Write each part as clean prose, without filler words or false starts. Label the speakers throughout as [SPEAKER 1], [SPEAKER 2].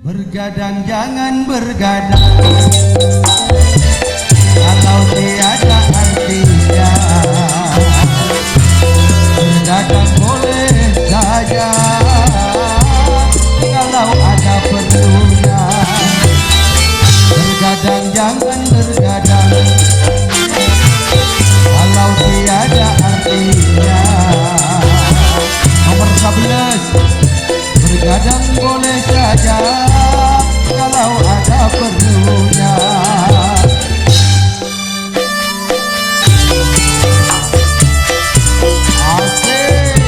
[SPEAKER 1] Bergadang jangan bergadang kalau tiada artinya. Bergadang boleh saja kalau ada perlunya. Bergadang jangan bergadang kalau tiada artinya. Nomor 11. Bergadang boleh saja kalau ada perlunya. Asik.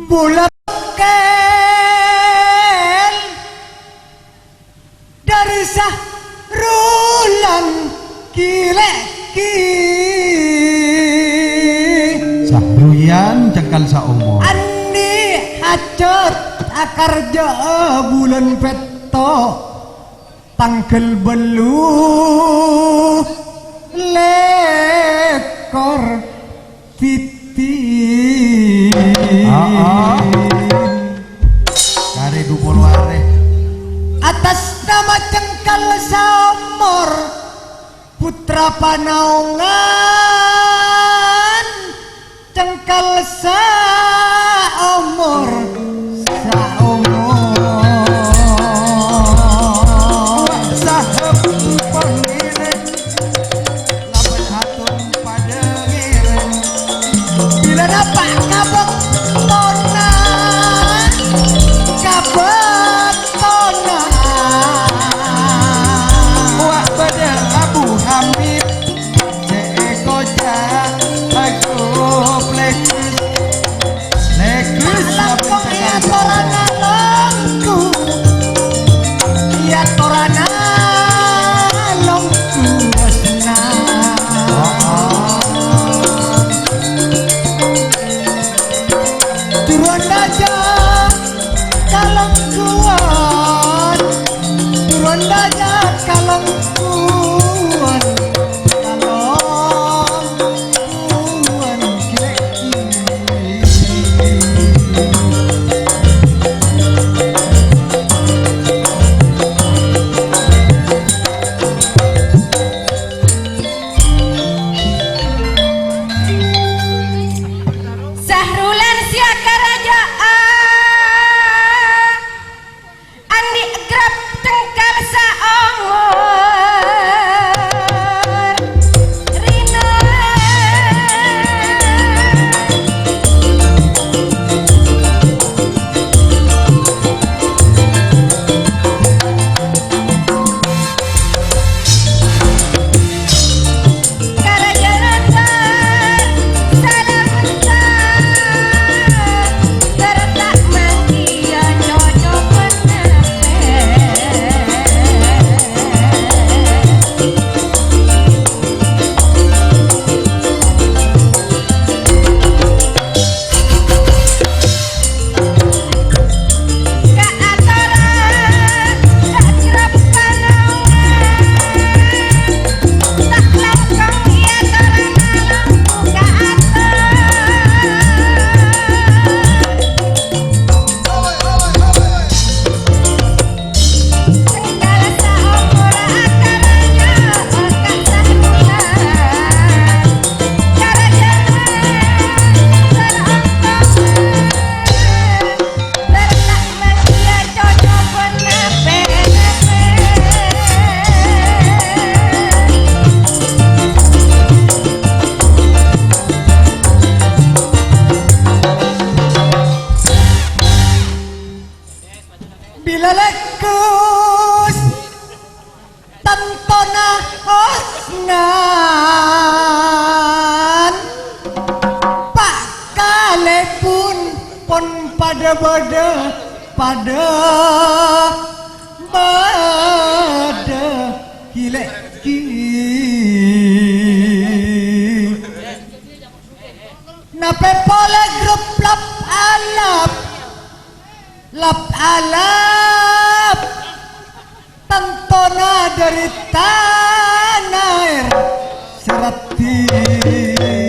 [SPEAKER 1] Bulat kel dari Sahrulan Kileki Sahruyan cekal saumur Andi hacot akar jo bulan peto tangkel belu lekor titi kare dupolo are atas nama cengkal samor putra Panaungan cengkal saumur sahab pengiring laban hatun pada ngiring bila dapat kabok tona kabok tona wak pada Abu Hamid seekoja aku plekus lekus lapan ya torana longku ya torana longku wasna turun aja kalong kuat turun aja kalong kuat kalong kuat
[SPEAKER 2] Sahrulan sia kerajaan andi grab tengkal saongor rina kerajaan salam tertak mangkia cocok
[SPEAKER 1] bila lekus tantona osnan pak kale pun pon pada bada pada bada hilek nape pole grup lap alap tantona dari tanah air serati